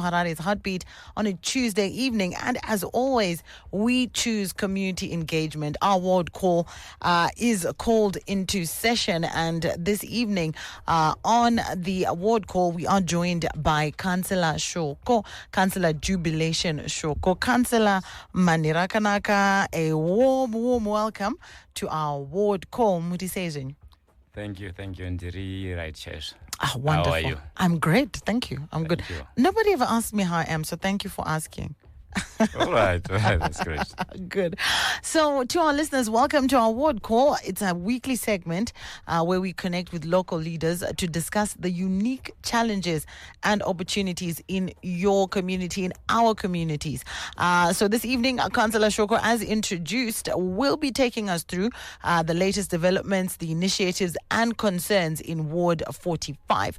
Harare's Heartbeat on a Tuesday evening. And as always, we choose community engagement. Our ward call is called into session. And this evening on the ward call, we are joined by Councilor Shoko, Councilor Jubilation Shoko. Councilor Manirakanaka, a warm welcome to our ward call. Mutisezin. Thank you, Ndiri Right Church. Wonderful. How are you? I'm great. Thank you. I'm good. You. Nobody ever asked me how I am, so thank you for asking. All right. That's great. Good. So, to our listeners, welcome to our ward call. It's a weekly segment where we connect with local leaders to discuss the unique challenges and opportunities in your community, in our communities. So, this evening, Councillor Shoko, as introduced, will be taking us through the latest developments, the initiatives, and concerns in Ward 45.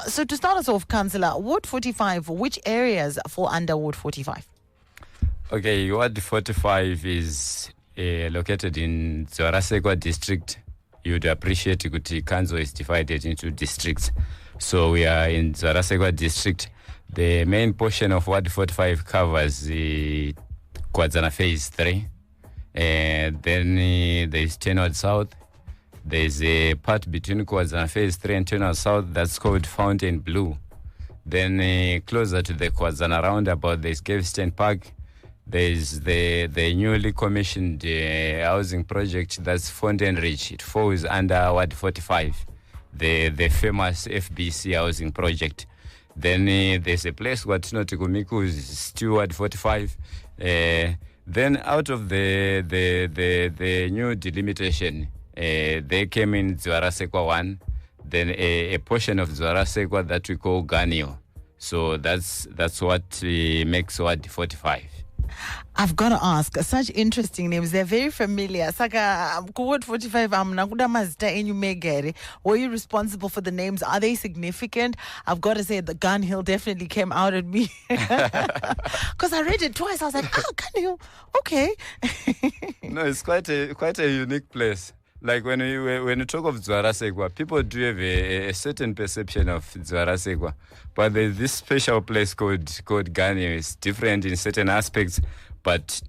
So, to start us off, Councillor, Ward 45, which areas fall under Ward 45? Okay, Ward 45 is located in Zorasekwa district. You'd appreciate Kuti Kanzo is divided into districts. So we are in Zorasekwa district. The main portion of Ward 45 covers the Kwadzana Phase 3. Then there's Tenward South. There's a part between Kwadzana Phase 3 and Tenward South that's called Fountain Blue. Then closer to the Kwadzana roundabout, there's Gaveston Park. There's the newly commissioned housing project that's Fountain Ridge. It falls under Ward 45, the famous FBC housing project. Then there's a place called Tinotiku is still Ward 45. Then out of the new delimitation, they came in Zorasekwa 1, then a portion of Zorasekwa that we call Ganio. So that's what makes Ward 45. I've got to ask, such interesting names. They're very familiar. Saka, Ward 45, were you responsible for the names? Are they significant? I've got to say, the Gun Hill definitely came out at me. Because I read it twice. I was like, Gun Hill, okay. No, it's quite a unique place. Like when you talk of Zorasekwa, people do have a certain perception of Zorasekwa, but there's this special place called Ganyo. It's different in certain aspects, but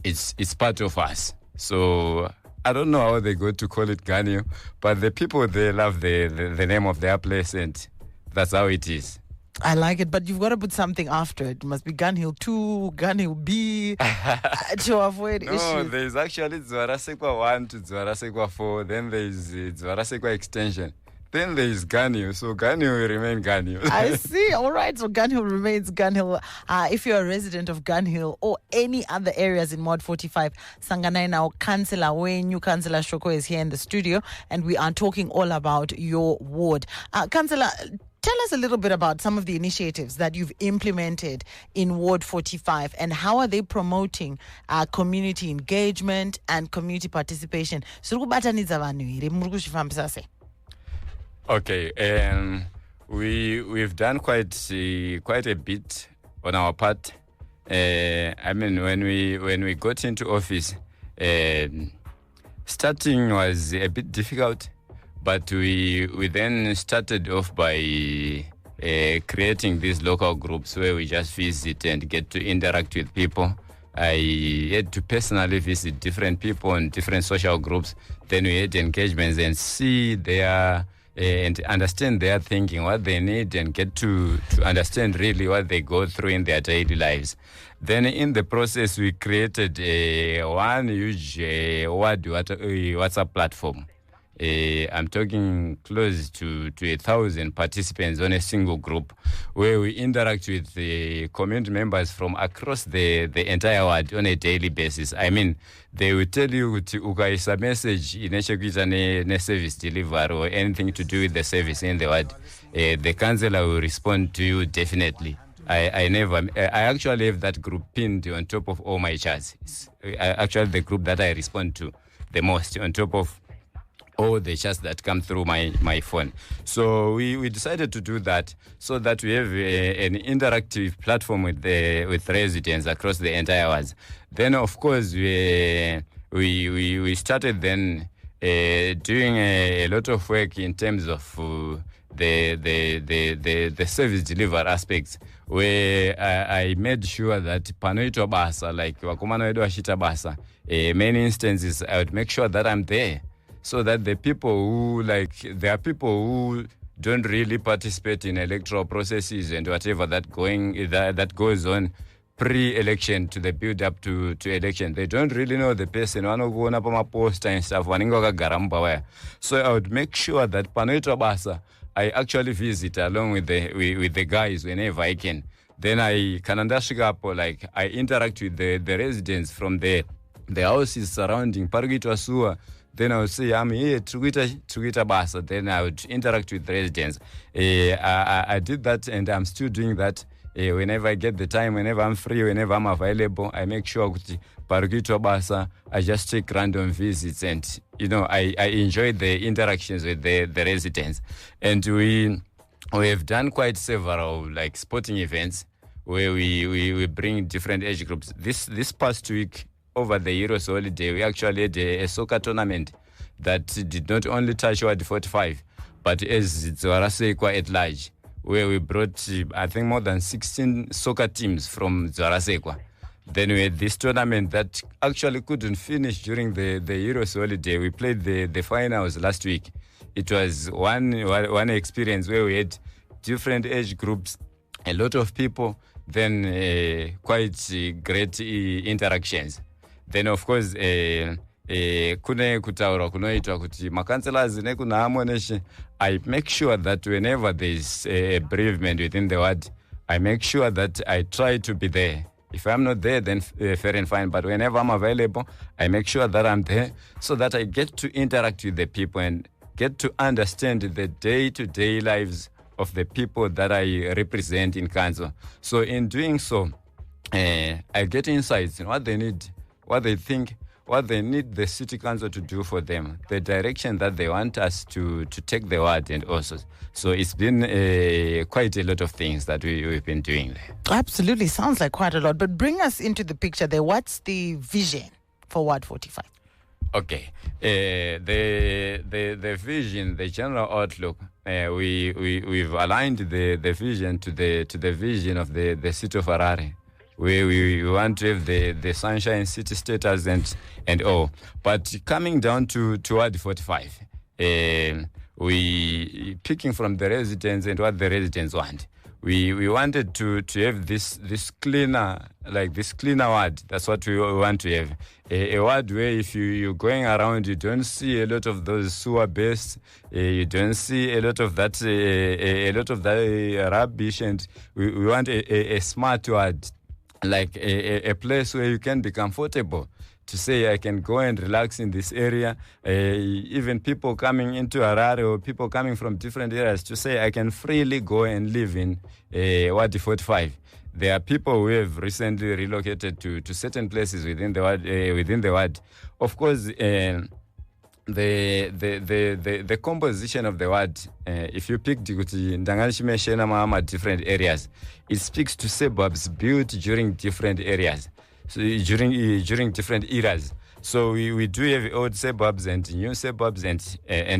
it's part of us. So I don't know how they go to call it Ganyo, but the people, they love the name of their place, and that's how it is. I like it, but you've got to put something after it. It must be Gun Hill 2, Gun Hill B, to avoid issues. No, there's actually Zorasekwa 1 to Zorasekwa 4. Then there's Zorasekwa extension. Then there's Gun Hill. So Gun Hill will remain Gun Hill. I see. All right. So Gun Hill remains Gun Hill. If you're a resident of Gun Hill or any other areas in Ward 45, Sanganai now, Councillor Wenyu, Councillor Shoko is here in the studio, and we are talking all about your ward. Councillor, tell us a little bit about some of the initiatives that you've implemented in Ward 45 and how are they promoting community engagement and community participation. Okay, we've done quite a bit on our part. I mean, when we got into office, starting was a bit difficult. But we then started off by creating these local groups where we just visit and get to interact with people. I had to personally visit different people and different social groups. Then we had engagements and see their and understand their thinking, what they need, and get to understand really what they go through in their daily lives. Then in the process, we created one huge WhatsApp platform. I'm talking close to 1,000 participants on a single group where we interact with the community members from across the entire ward on a daily basis. I mean, they will tell you to ukaisa message in service delivery or anything to do with the service in the ward. The councillor will respond to you definitely. I actually have that group pinned on top of all my chats. It's actually the group that I respond to the most on top of all the chats that come through my phone. So we decided to do that so that we have an interactive platform with residents across the entire world. Then, of course, we started then doing a lot of work in terms of the service delivery aspects. where I made sure that panoitwa basa, like wakomana wedu washita basa, many instances I would make sure that I'm there, so that the people who, like, there are people who don't really participate in electoral processes and whatever that goes on pre-election to the build-up to election. They don't really know the person. Wanokuona pamaposta and stuff. Wanenge wakagara mubawaya. So I would make sure that panoitwa basa, I actually visit along with the guys whenever I can. Then I kanandashika up, like I interact with the residents from the houses surrounding Parugitwa Suwa. Then I would say, I'm here, Trugita Basa. Then I would interact with the residents. I did that, and I'm still doing that. Whenever I get the time, whenever I'm free, whenever I'm available, I make sure Parugitwa Basa, I just take random visits, and I enjoy the interactions with the residents. And we have done quite several, like, sporting events where we bring different age groups. This past week, over the Heroes holiday, we actually had a soccer tournament that did not only touch Ward 45, but as Zwarasekwa at large, where we brought, I think, more than 16 soccer teams from Zwarasekwa. Then we had this tournament that actually couldn't finish during the Heroes holiday. We played the finals last week. It was one experience where we had different age groups, a lot of people, then quite great interactions. Then, of course, kune kutaura kunoitwa kuti councilors nekuna amoneshi, I make sure that whenever there is a bereavement within the ward, I make sure that I try to be there. If I'm not there, then fair and fine. But whenever I'm available, I make sure that I'm there, so that I get to interact with the people and get to understand the day-to-day lives of the people that I represent in council. So in doing so, I get insights in what they need, what they think, what they need the city council to do for them, the direction that they want us to take the ward, and also. So it's been quite a lot of things that we've been doing there. Absolutely. Sounds like quite a lot. But bring us into the picture there. What's the vision for Ward 45? Okay. The vision, the general outlook, we've aligned the vision to the vision of the city of Harare, where we want to have the sunshine city status and all. But coming down to Ward 45, we picking from the residents and what the residents want. We wanted to have this cleaner, like this cleaner ward. That's what we want to have. A ward where if you're going around, you don't see a lot of those sewer based, you don't see a lot of that rubbish, and we want a smart ward, like a place where you can be comfortable to say, I can go and relax in this area. Even people coming into Harare or people coming from different areas, to say, I can freely go and live in Ward 45. There are people who have recently relocated to certain places within the ward. Of course, the composition of the ward, if you pick different areas, it speaks to suburbs built during different areas. So during different eras. So we do have old suburbs and new suburbs and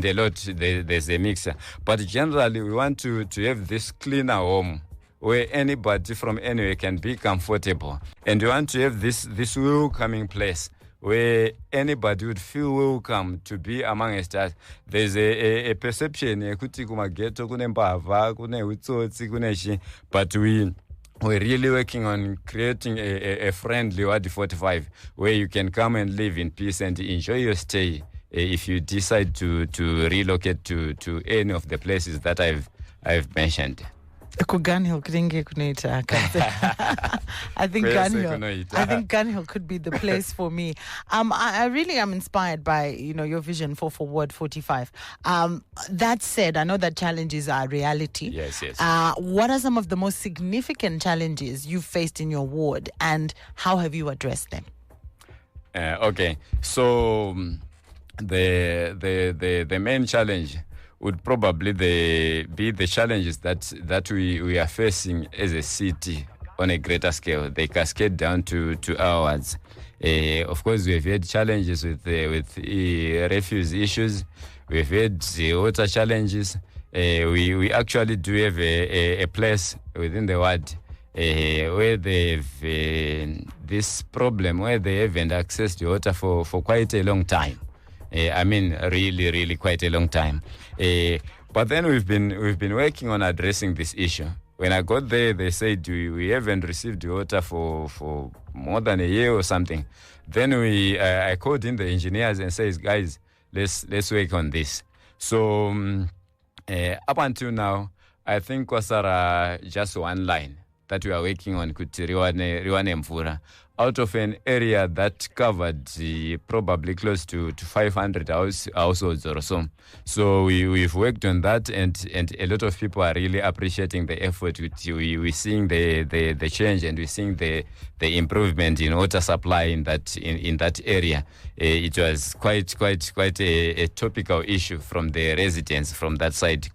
a lot. There's a mixer. But generally, we want to have this cleaner home where anybody from anywhere can be comfortable. And we want to have this welcoming place where anybody would feel welcome to be amongst us. There's a perception, but we're really working on creating a friendly Ward 45 where you can come and live in peace and enjoy your stay if you decide to relocate to any of the places that I've mentioned. I think Gunhill could be the place for me. I really am inspired by your vision for Ward 45. That said, I know that challenges are a reality. Yes. What are some of the most significant challenges you've faced in your ward, and how have you addressed them? Okay, so the main challenge would probably be the challenges that we are facing as a city on a greater scale. They cascade down to our wards. Of course, we've had challenges with refuse issues. We've had water challenges. We actually do have a place within the ward where they've this problem where they haven't accessed water for quite a long time. I mean, really, really quite a long time. But then we've been working on addressing this issue. When I got there, they said we haven't received water for more than a year or something. Then I called in the engineers and says, guys, let's work on this. So up until now, I think was just one line that we are working on kuti riwane mvura out of an area that covered probably close to 500 households or so. So we've worked on that, and a lot of people are really appreciating the effort. We're seeing the change, and we're seeing the improvement in water supply in that area. It was quite a topical issue from the residents from that side.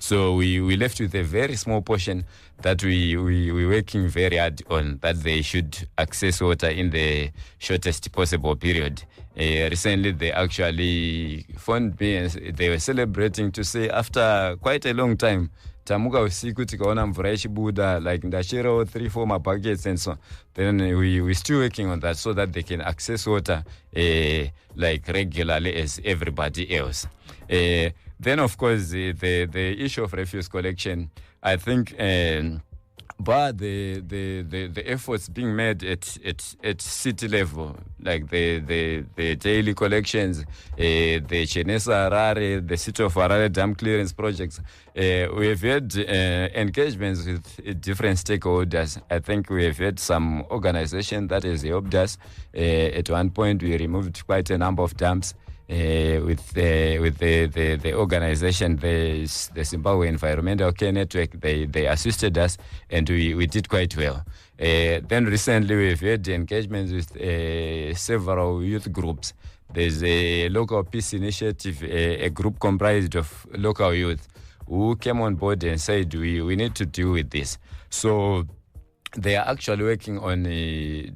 So we left with a very small portion that we're working very hard on, that they should access water in the shortest possible period. Recently, they actually phoned me and they were celebrating to say after quite a long time, tamuka usiku tikaona mvura ichibuda, like ndachera 3-4 mabuckets and so. Then we're still working on that so that they can access water like regularly as everybody else. Then, of course, the issue of refuse collection, I think, but the efforts being made at city level, like the daily collections, the Chenesa Harare, the City of Harare dam clearance projects, we've had engagements with different stakeholders. I think we have had some organization that has helped us. At one point, we removed quite a number of dams. With the organization, the Zimbabwe Environmental Care Network, they assisted us, and we did quite well. Then recently we've had engagements with several youth groups. There's a local peace initiative, a group comprised of local youth who came on board and said we need to deal with this. So they are actually working on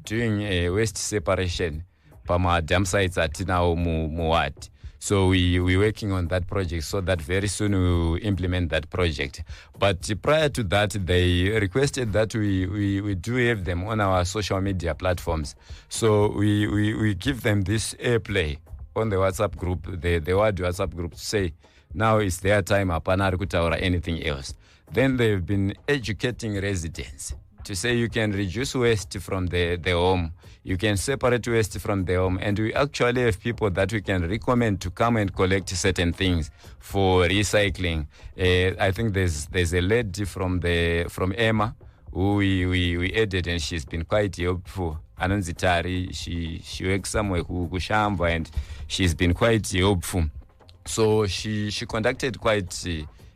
doing waste separation Pama dam sites at now Muwat. So we're working on that project so that very soon we will implement that project. But prior to that, they requested that we do have them on our social media platforms. So we give them this airplay on the WhatsApp group, the word WhatsApp group, to say, now it's their time, apana kutaura anything else. Then they've been educating residents to say you can reduce waste from the home, you can separate waste from the home, and we actually have people that we can recommend to come and collect certain things for recycling. I think there's a lady from Emma who we added, and she's been quite helpful. Ananzitari, she works somewhere kushamba, and she's been quite helpful. So she conducted quite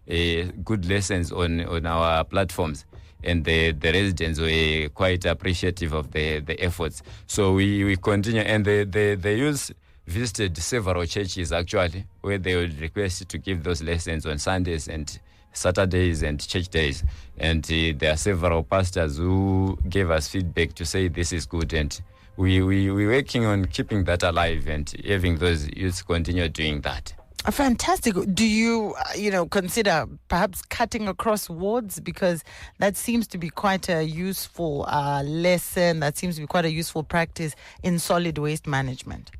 good lessons on our platforms, and the residents were quite appreciative of the efforts. So we continue, and the youth visited several churches actually, where they would request to give those lessons on Sundays and Saturdays and church days. And there are several pastors who gave us feedback to say this is good, and we're working on keeping that alive and having those youths continue doing that. Fantastic. Do you, consider perhaps cutting across wards? Because that seems to be quite a useful lesson. That seems to be quite a useful practice in solid waste management.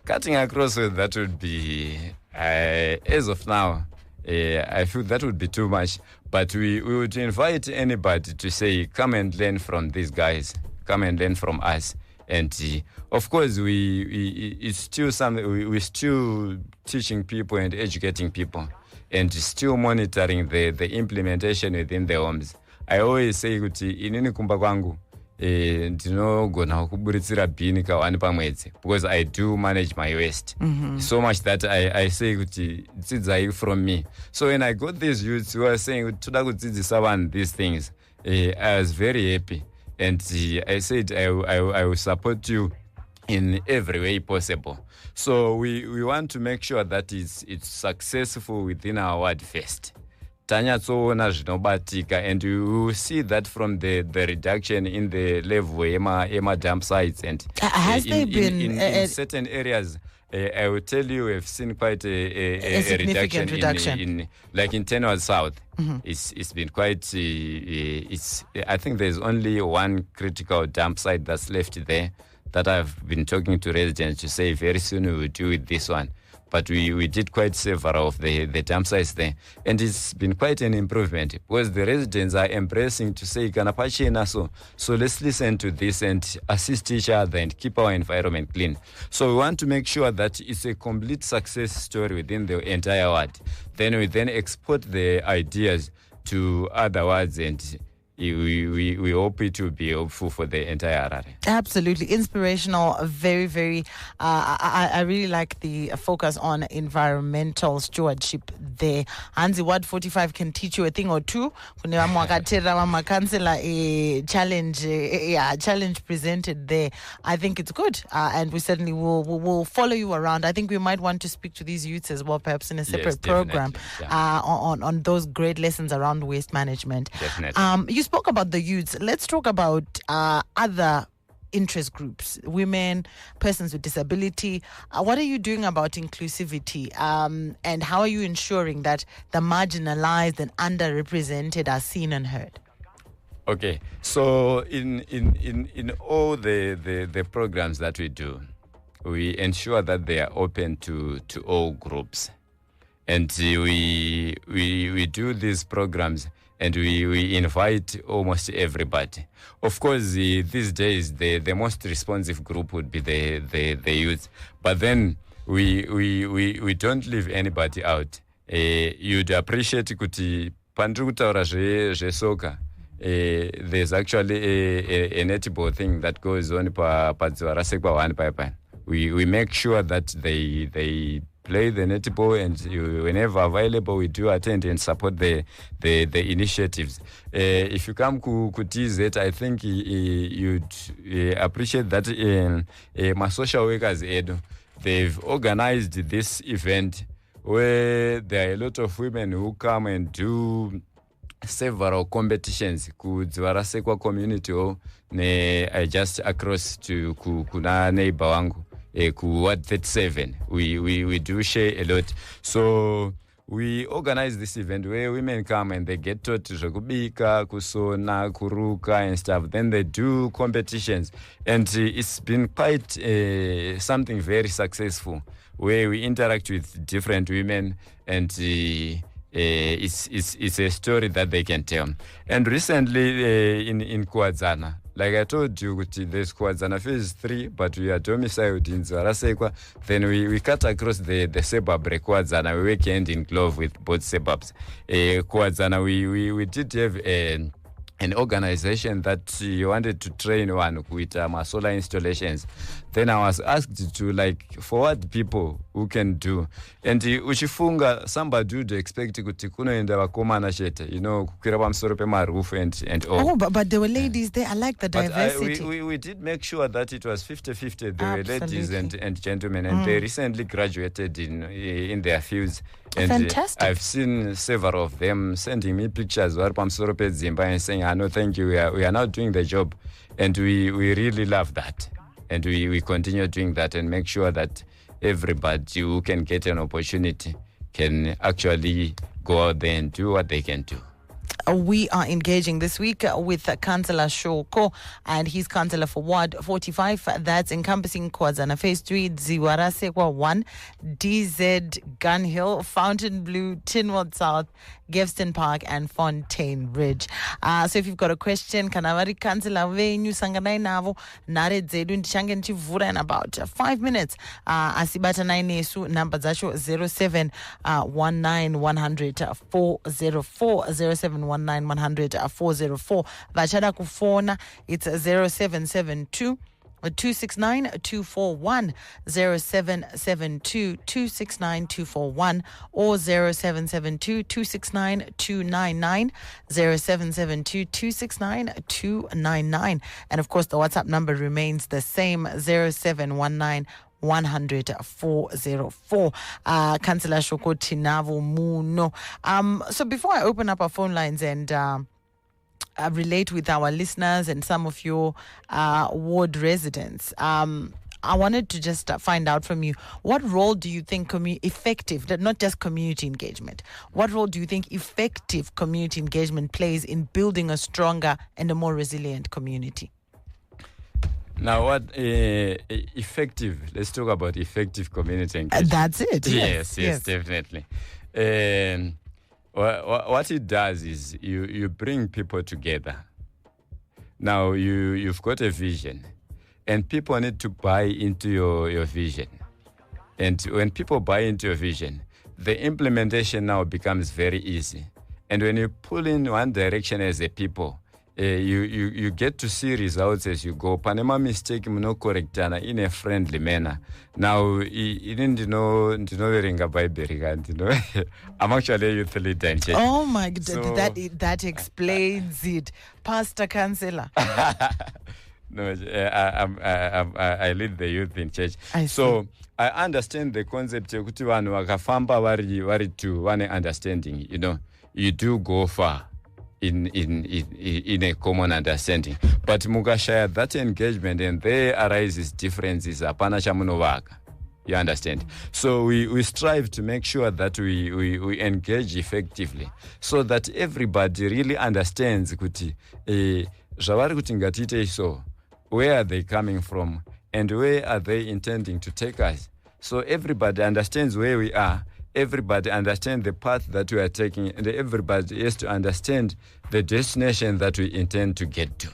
Cutting across, that would be, as of now, I feel that would be too much. But we would invite anybody to say, come and learn from these guys. Come and learn from us. And of course, it's still something. We're still teaching people and educating people, and still monitoring the implementation within the homes. I always say kuti inini kumba kwangu ndinogona kuburitsira bhini kawani pamwedzi, because I do manage my waste so much that I say kuti dzidzai from me. So when I got these youths who are saying toda kudzidzisa vanhu these things, I was very happy. And I said I will support you in every way possible. So we want to make sure that it's successful within our ward first. Tanyatsoona zvinobatika, and we will see that from the reduction in the level ema dump sites, and has there been in certain areas. I will tell you, we've seen quite A significant reduction. in like in Tenwa South. It's been quite. I think there's only one critical dump site that's left there that I've been talking to residents to say very soon we will do with this one. But we did quite several of the dump sites there. And it's been quite an improvement because the residents are embracing to say, so let's listen to this and assist each other and keep our environment clean. So we want to make sure that it's a complete success story within the entire ward. Then we export the ideas to other wards, and we hope it will be helpful for the entire Harare. Absolutely inspirational. Very, very. I really like the focus on environmental stewardship there. Hansi, Ward 45 can teach you a thing or two. Councilor, a challenge presented there. I think it's good, and we certainly will follow you around. I think we might want to speak to these youths as well, perhaps in a separate program, on those great lessons around waste management. Definitely. You spoke about the youths. Let's talk about other interest groups, women, persons with disability. What are you doing about inclusivity, and how are you ensuring that the marginalized and underrepresented are seen and heard? Okay, so in all the programs that we do, we ensure that they are open to all groups, and we do these programs. And we invite almost everybody. Of course, these days, the most responsive group would be the youth. But then we don't leave anybody out. You'd appreciate kuti pandiri kutaura zvesoka. There's actually a netball thing that goes on padziva rasekwa 1 paipai. We make sure that they play the netball, and whenever available we do attend and support the initiatives. If you come to TZ, I think you'd appreciate that my social workers, they've organized this event where there are a lot of women who come and do several competitions kudzivarasekwa community just across to kuna neighbor wangu. Ward 37, we do share a lot. So we organize this event where women come and they get taught zvekubika, kusona, kuruka and stuff. Then they do competitions, and it's been quite something very successful where we interact with different women, and it's a story that they can tell. And recently in Kwadzana, like I told you, there's Kwadzana phase 3, but we are domiciled in Zarasekwa. Then we cut across the suburb Kwadzana. We work hand in glove with both suburbs. Kwadzana, we did have an organization that wanted to train one with solar installations. Then I was asked to forward people who can do. And uchifunga, somebody would expect kuti kunoenda vakomana chete, kukwira pamusoro pemaroof and all. Oh, but there were ladies there. I like the diversity. But we did make sure that it was 50-50. There were ladies and gentlemen, and they recently graduated in their fields. And fantastic. I've seen several of them sending me pictures and saying, no, thank you, we are now doing the job. And we really love that. And we continue doing that and make sure that everybody who can get an opportunity can actually go out there and do what they can do. We are engaging this week with Councilor Shoko, and he's Councilor for Ward 45. That's encompassing Kwadzana Phase 3, Ziwarasekwa 1, DZ, Gun Hill, Fontainebleau, Tynwald South, Gaveston Park, and Fontaine Ridge. So if you've got a question, kanavari Councilor venyu sanganai navo nare dzedu ndichange ndichivhura in about 5 minutes. Asibatanai nesu number dzacho 07 19 100 404 07 19 100 404. Vachada kufona, it's 0772 269 241 0772 269 241 or 0772 269 299 0772 269 299. And of course the WhatsApp number remains the same, 0719 100 404. Councillor Shoko Tinavo Muno. So before I open up our phone lines and relate with our listeners and some of your ward residents, I wanted to just find out from you, what role do you think effective, not just community engagement, what role do you think effective community engagement plays in building a stronger and a more resilient community? Now, what effective? Let's talk about effective community engagement. That's it. Yes, definitely. What it does is you bring people together. Now you've got a vision, and people need to buy into your vision. And when people buy into your vision, the implementation now becomes very easy. And when you pull in one direction as a people, you get to see results as you go. Panama mistake no correctana in a friendly manner. Now, I'm actually a youth leader in church. Oh my God, so, that explains it. Pastor Councilor. No, I lead the youth in church. So I understand the concept of kuti vanhu vakafamba vari to one understanding. You do go far in a common understanding. But mukashaya that engagement and there arises differences. Apana chamunovaka. You understand? So we strive to make sure that we engage effectively so that everybody really understands kuti zvavari kuti ngatiite so. Where are they coming from and where are they intending to take us? So everybody understands where we are. Everybody understands the path that we are taking, and everybody has to understand the destination that we intend to get to.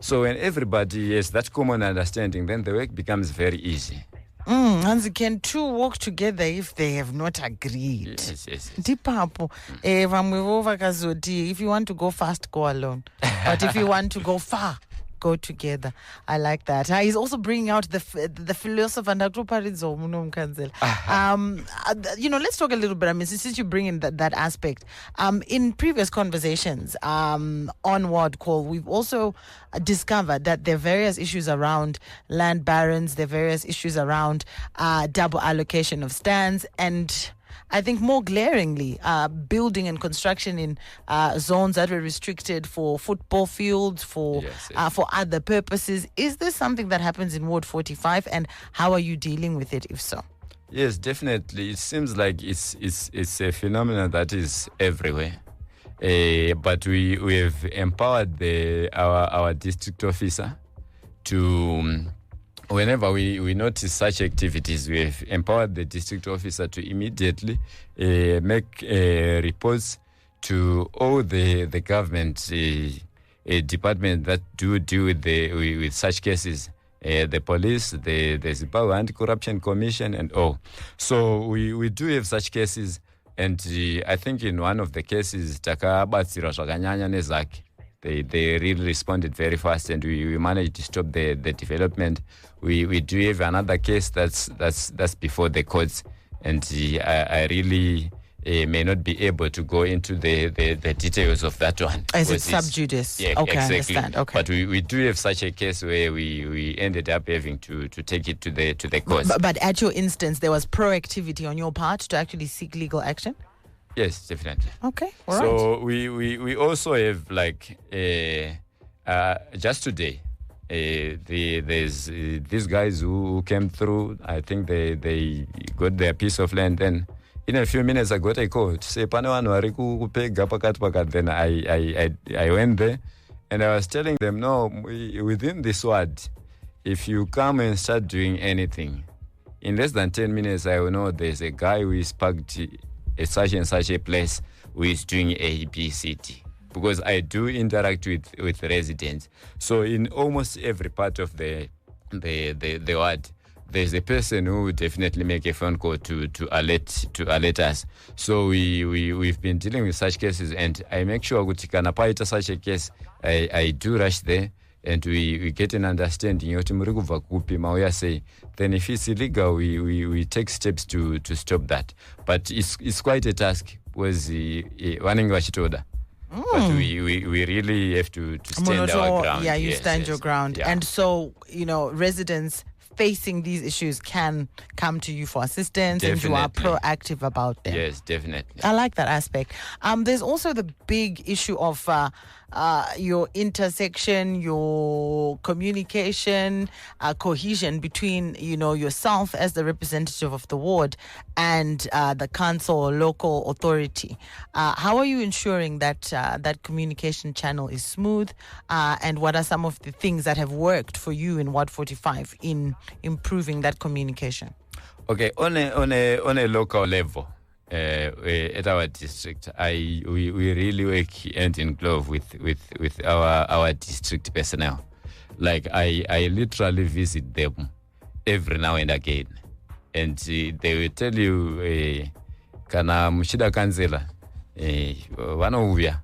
So when everybody has that common understanding, then the work becomes very easy. And can two work together if they have not agreed? Yes. Dipapo, if you want to go fast, go alone. But if you want to go far, go together. I like that. He's also bringing out the philosopher and let's talk a little bit. I mean, since you bring in that aspect, in previous conversations on Ward Call, we've also discovered that there are various issues around land barons, there are various issues around double allocation of stands, and I think more glaringly, building and construction in zones that were restricted for football fields, for other purposes. Is this something that happens in Ward 45, and how are you dealing with it, if so? Yes, definitely. It seems like it's a phenomenon that is everywhere. But we have empowered our district officer to... Whenever we notice such activities, we have empowered the district officer to immediately make reports to all the government departments that do deal with such cases, the police, the Zimbabwe Anti-Corruption Commission, and all. So we do have such cases, and I think in one of the cases, takabatsira zvakanyanya nezake. They really responded very fast, and we managed to stop the development. We do have another case that's before the courts, and I really may not be able to go into the details of that one. Is it sub judice? Yeah, okay, exactly. I understand. Okay. But we do have such a case where we ended up having to take it to the courts. But at your instance, there was proactivity on your part to actually seek legal action? Yes, definitely. Okay, all right. So we also have just today, there's these guys who came through. I think they got their piece of land. Then in a few minutes I got a call to say pane vanhu vari kupega pakati pakati. Then I went there and I was telling them, no, within this ward, if you come and start doing anything, in less than 10 minutes I will know there's a guy who is parked at such and such a place who is doing A, B, C, D. Because I do interact with residents. So in almost every part of the ward, there's a person who will definitely make a phone call to alert us. So we've been dealing with such cases, and I make sure kuti kana paita such a case, I do rush there, and we get an understanding. Then if it's illegal, we take steps to stop that. But it's quite a task because running vachitoda. But we really have to stand our ground. Yeah, you stand your ground. Yeah. And so, residents facing these issues can come to you for assistance, and you are Definitely. proactive about them. Yes, definitely. I like that aspect. There's also the big issue of your intersection, your communication, cohesion between, yourself as the representative of the ward and the council or local authority. How are you ensuring that that communication channel is smooth? And what are some of the things that have worked for you in Ward 45 in improving that communication? Okay, on a local level, at our district, we really work hand in glove with our district personnel. Like I literally visit them every now and again, and they will tell you, "Kana mushida councilor, wanouya."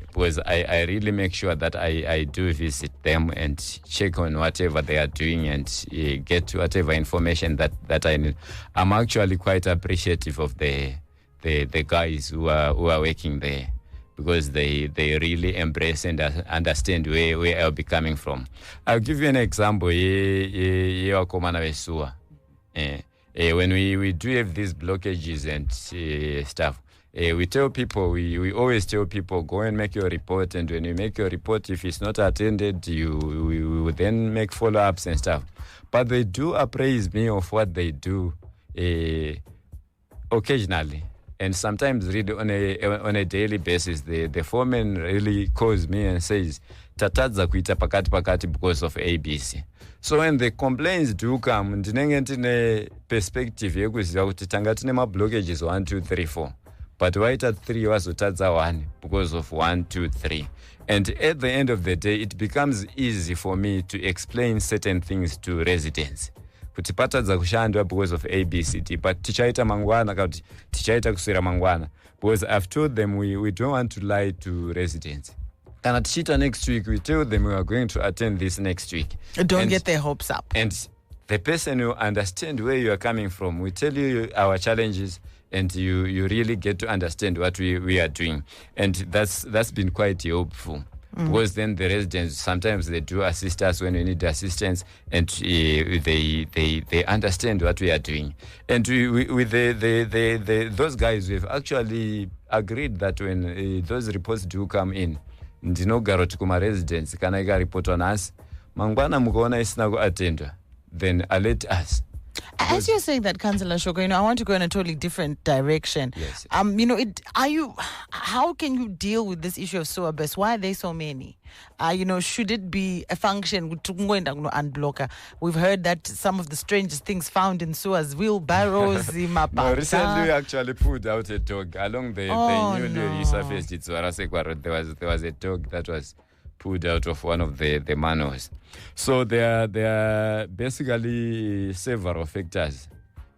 Because I really make sure that I do visit them and check on whatever they are doing and get whatever information that I need. I'm actually quite appreciative of the guys who are working there, because they really embrace and understand where I'll be coming from. I'll give you an example. When we do have these blockages and stuff, we tell people, we always tell people, go and make your report, and when you make your report, if it's not attended, we will then make follow-ups and stuff. But they do appraise me of what they do occasionally, and sometimes really on a daily basis. The foreman really calls me and says, tatadza kuita pakati because of ABC. So when the complaints do come, ndinenge ndine perspective yekuziva kuti tanga tine blockages 1 2 3 4, but waita 3 wazotadza 1 because of 1 2 3. And at the end of the day, it becomes easy for me to explain certain things to residents. Kuti patadza kushandwa because of ABCD, but tichaita mangwana kana kuti tichaita kuswera mangwana, because I've told them we don't want to lie to residents. Kana tichita next week, we tell them we are going to attend this next week. Don't get their hopes up. And the person will understand where you are coming from. We tell you our challenges, and you really get to understand what we are doing. And that's been quite helpful. Because then the residents, sometimes they do assist us when we need assistance, and they understand what we are doing. And with those guys, we've actually agreed that when those reports do come in, ndinogara kuti kuma residents, kana ikaripot on us, mangwana mukaona isina kuatendwa, then alert us. As you're saying that, Councillor Shoko, I want to go in a totally different direction. Yes. How can you deal with this issue of sewer bursts? Why are there so many? Should it be a function with unblocker? We've heard that some of the strangest things found in sewers, wheelbarrows, No, recently we actually pulled out a dog along the newly resurfaced Zwaraseka Road. There was a dog that was pulled out of one of the manholes. So there are basically several factors.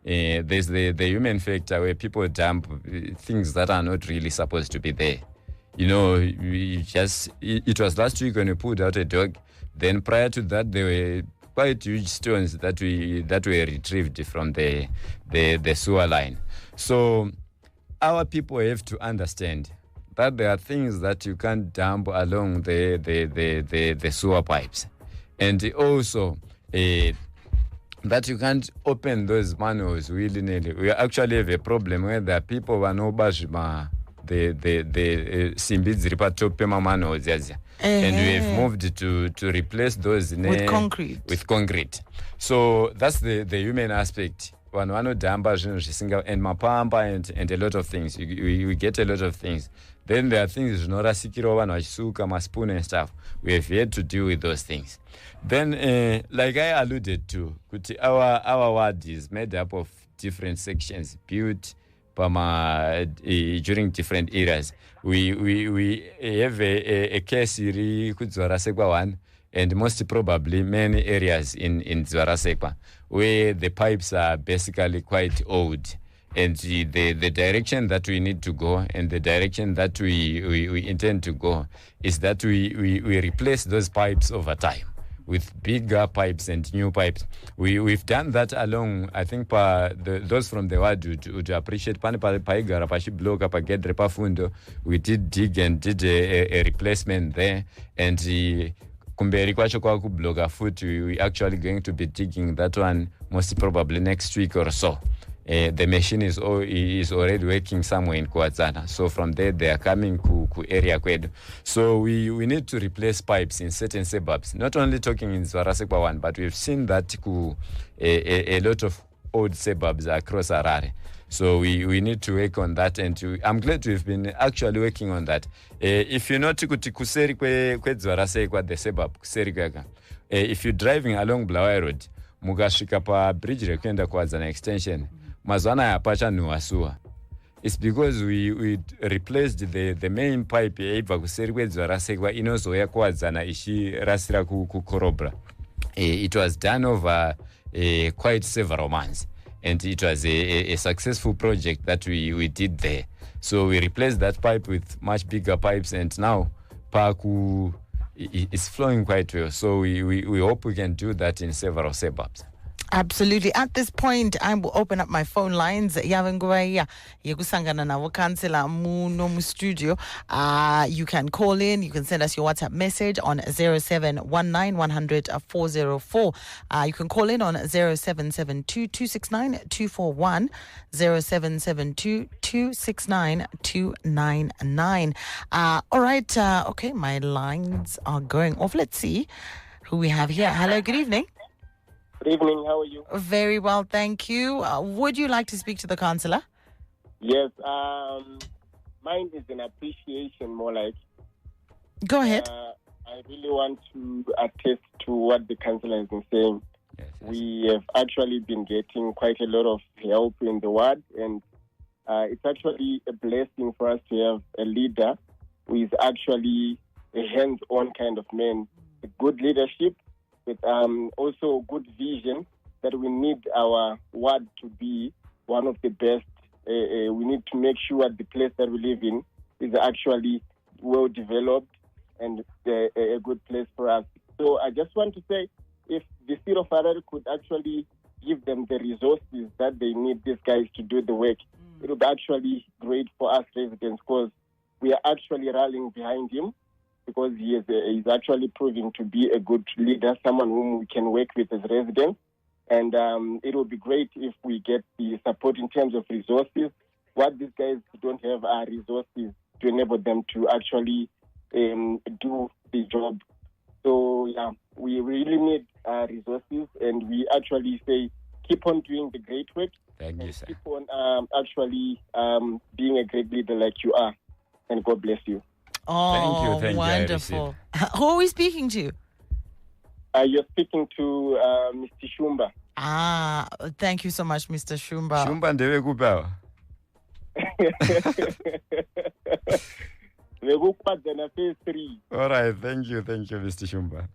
There's the human factor, where people dump things that are not really supposed to be there. It was last week when we pulled out a dog. Then prior to that, there were quite huge stones that were retrieved from the sewer line. So our people have to understand that there are things that you can't dump along the sewer pipes, and also that you can't open those manholes willy-nilly. We actually have a problem where there are people who are no bashma the simbi dziri patop pema manholes, and we have moved to replace those with concrete. So that's the human aspect. And mapamba and a lot of things. We get a lot of things. Then there are things zvinorasikirwa vanhu vachisuka maspoon and stuff. We have yet to deal with those things. Then like I alluded to, our ward is made up of different sections built during different eras. We have a case kudzwarasekwa 1, and most probably many areas in Zwaraseka where the pipes are basically quite old, and the direction that we need to go and the direction that we intend to go is that we replace those pipes over time with bigger pipes and new pipes. We've done that along, I think those from the ward would appreciate pani paigara pachi block up get repafundo. We did dig and did a replacement there, and kumberi kwacho kwakubloka futi, we actually going to be digging that one most probably next week or so. The machine is already working somewhere in Kuadzana. So from there, they are coming to area kwedu. So we need to replace pipes in certain suburbs. Not only talking in Zwarasekwa one, but we've seen that a lot of old suburbs across Harare. So we need to work on that, and I'm glad we've been actually working on that. If you're not kuseri kwedzwarasekwa the suburb kuseri kweka, if you're driving along Blawa Road, mukasvika pa bridge rekuenda Kuadzana extension, mazwana yapacha nuwasuwa. It's because we replaced the main pipe yaibva kuseri kwedzwarasekwa inozoya Kuadzana ichirasira kukorobra. It was done over quite several months. And it was a successful project that we did there. So we replaced that pipe with much bigger pipes, and now Paku is flowing quite well. So we hope we can do that in several suburbs. Absolutely. At this point, I will open up my phone lines. Yavanguaya, Yekusangana na councilor Muno mu studio. You can call in. You can send us your WhatsApp message on 0719 100 404. You can call in on 0772 269 241, 0772 269 299. All right. Okay, my lines are going off. Let's see who we have here. Hello, good evening. Good evening, how are you? Very well, thank you. Would you like to speak to the councillor? Yes, mine is an appreciation more like. Go ahead. I really want to attest to what the councillor has been saying. Yes. We have actually been getting quite a lot of help in the ward, and it's actually a blessing for us to have a leader who is actually a hands-on kind of man, a good leadership, with also good vision that we need our ward to be one of the best. We need to make sure the place that we live in is actually well developed and a good place for us. So I just want to say, if the city of Harare could actually give them the resources that they need, these guys to do the work, it would be actually great for us residents, because we are actually rallying behind him, because he is actually proving to be a good leader, someone whom we can work with as residents. And it would be great if we get the support in terms of resources. What these guys don't have are resources to enable them to actually do the job. So, yeah, we really need resources, and we actually say, keep on doing the great work. Thank you, sir. Keep on actually being a great leader like you are. And God bless you. Oh, thank you. wonderful. Who are we speaking to? You're speaking to Mr. Shumba. Thank you so much, Mr. Shumba. Shumba ndewe kupawa. Phase 3. All right, thank you, Mr. Shumba.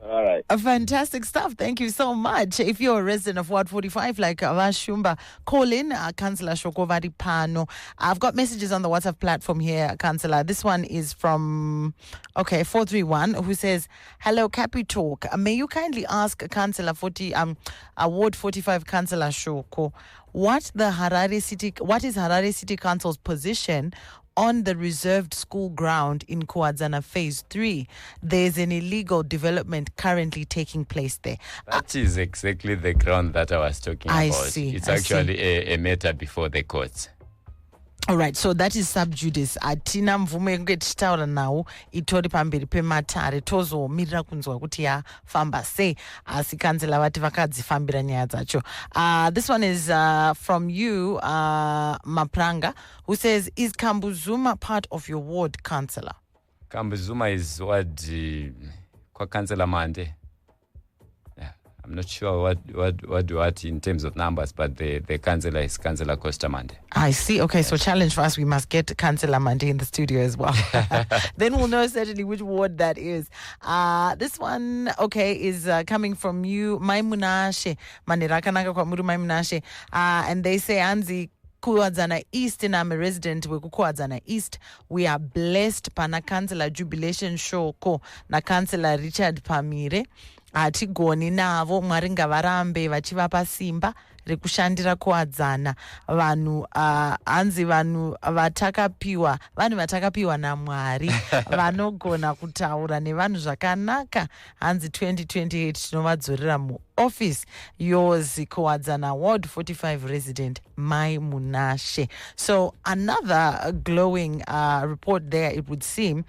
All right. Fantastic stuff. Thank you so much. If you're a resident of Ward 45, like Shumba, call in Councillor Shokovari Pano. I've got messages on the WhatsApp platform here, Councillor. This one is from 431, who says, "Hello, Cappy Talk. May you kindly ask Councillor Ward 45 Councillor Shoko, what is Harare City Council's position on the reserved school ground in Kuadzana Phase 3? There's an illegal development currently taking place there." That is exactly the ground that I was talking about. I see. It's actually a matter before the courts. All right, so that is sub judice. Atina mvume ngetichitaura nawo itori pamberi pematare tozomirira kunzwa kuti yafamba sei, asi kanzela vati vakadzifambira nyaya dzacho. This one is from you, Mapranga, who says, "Is Kambuzuma part of your ward, councillor?" Kambuzuma is what kwa councillor Mande. I'm not sure what in terms of numbers, but the councillor is Councillor Costa Mande. I see. Okay, so challenge for us, we must get Councillor Mande in the studio as well. Then we'll know certainly which ward that is. This one, is coming from you, Maimunashe. Manirakanaka kwa muru Maimunashe. And they say, Anzi, Kuadzana East, and I'm a resident with Kuadzana East. We are blessed pana Councillor Jubilation Shoko na Councillor Richard Pamire. Atigoni navo mwari ngavarambe vachivapa simba rekushandira kuwadzana vanhu hanzi vanhu vatakapiwa naMwari vanogona kutaura nevanhu zvakanaka. Hanzi 2028 tinovadzorera muoffice. Yours kuwadzana Ward 45 resident Mai Munashe. So another glowing report there, it would seem,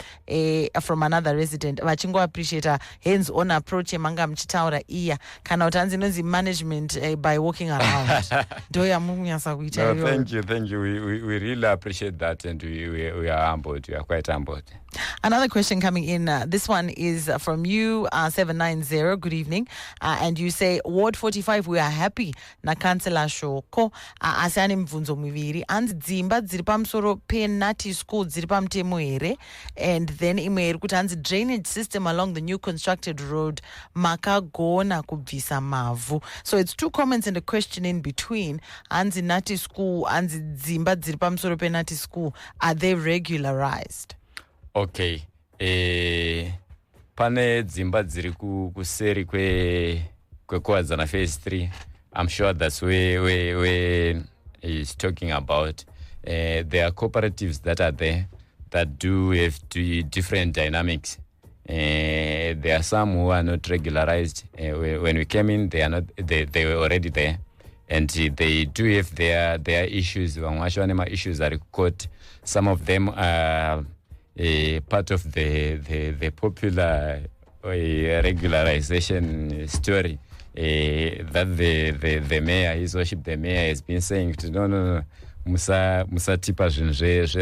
from another resident vachingo appreciate hands on approach yemanga muchitaura iya kana kuti hanzi inonzi management by walking around. Ndoya mukunyasa kuita No, thank you. We really appreciate that, and we are humbled. We are quite humbled. Another question coming in. This one is from you, 790. Good evening. And you say, Ward 45, we are happy. Na councilor Shoko. Asiani mvunzo miviri. And dzimba dziri pamusoro penati school dziri pamutemo here. And then imwe kuti hanzi drainage system along the new constructed road makagona kubvisa mavhu. So it's two comments and a question in between. Hanzi nati school, hanzi dzimba dziri pamusoro penati school, are they regularized? Okay. Pane dzimba dziri kuseri kwekuwadzana phase 3. I'm sure that's where he's talking about. There are cooperatives that are there that do have different dynamics. There are some who are not regularized. When we came in, they are not. They were already there, and they do have their issues. Issues are caught. Some of them are part of the popular regularization story that the mayor, His Worship the Mayor, has been saying to no. Musatipa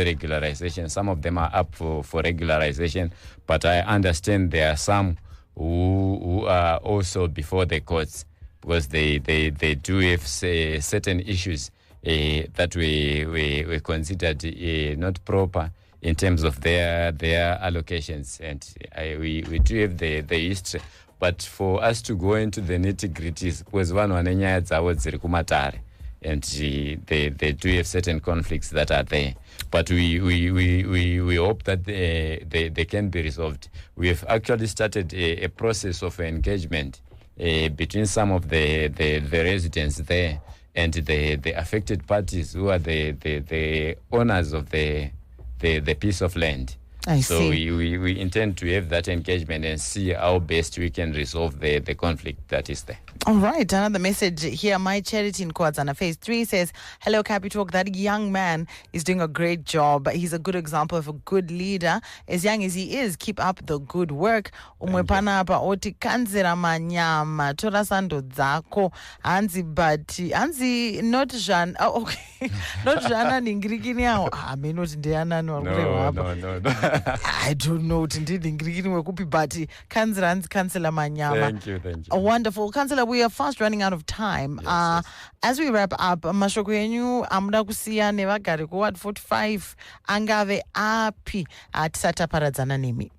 regularization. Some of them are up for regularization, but I understand there are some who are also before the courts because they do have certain issues that we considered not proper in terms of their allocations, and we do have the history. But for us to go into the nitty-gritties, because one nyaya dzavo dziri kumatare, and they do have certain conflicts that are there, but we hope that they can be resolved. We have actually started a process of engagement between some of the residents there and the affected parties who are the owners of the piece of land. I so see. we intend to have that engagement and see how best we can resolve the conflict that is there. All right, another message here. My charity in Kwadzana phase 3 says, hello, Capi Talk. That young man is doing a great job. He's a good example of a good leader. As young as he is, keep up the good work. Umwepana apa oti kanzira manyama tora sando dzako hanzi bati hanzi not jan. Oh, okay. Not jana ningirikini yao. Me not ndiana no. No. I don't know what indeed ningirikini wekupi bati kanzira hanzi kansela manyama. Thank you. Wonderful. Councillor, we are fast running out of time. Yes. As we wrap up, mashoko yenyu amuda kusiya nevagari ku Ward 45 angave api tisati taparadzana nemi.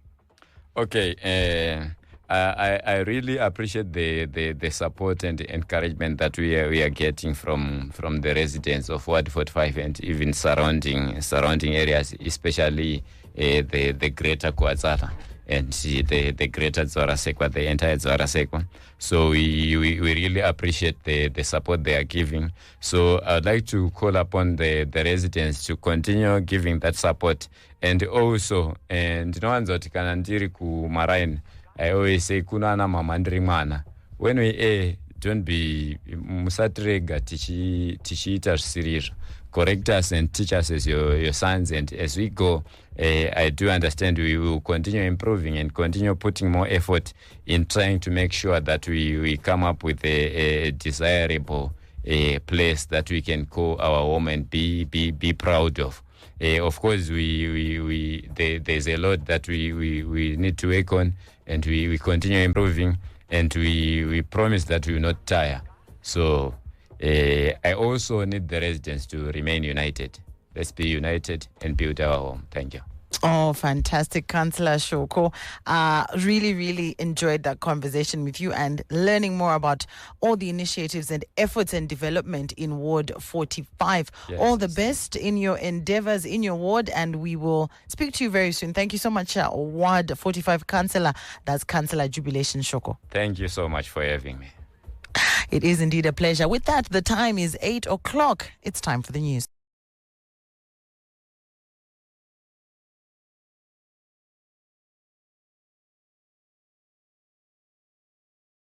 Okay, I really appreciate the support and encouragement that we are getting from the residents of Ward 45 and even surrounding areas, especially the greater Kwazara and the greater Zora Sekwa, the entire Zora Sekwa. So we really appreciate the support they are giving. So I'd like to call upon the residents to continue giving that support. And also, and no one's otikanandiri ku Marain, I always say kuna na mamandri mana. When we don't be musatrega tichita sirir. Correct us and teach us as your sons, and as we go, I do understand we will continue improving and continue putting more effort in trying to make sure that we come up with a desirable place that we can call our home and be proud of. Of course, there's a lot that we need to work on, and we continue improving, and we promise that we will not tire. So I also need the residents to remain united. Let's be united and build our home. Thank you. Oh, fantastic, Councillor Shoko. Really, really enjoyed that conversation with you and learning more about all the initiatives and efforts and development in Ward 45. Yes, all the best in your endeavors in your ward, and we will speak to you very soon. Thank you so much, Ward 45 Councillor. That's Councillor Jubilation Shoko. Thank you so much for having me. It is indeed a pleasure. With that, the time is 8 o'clock. It's time for the news.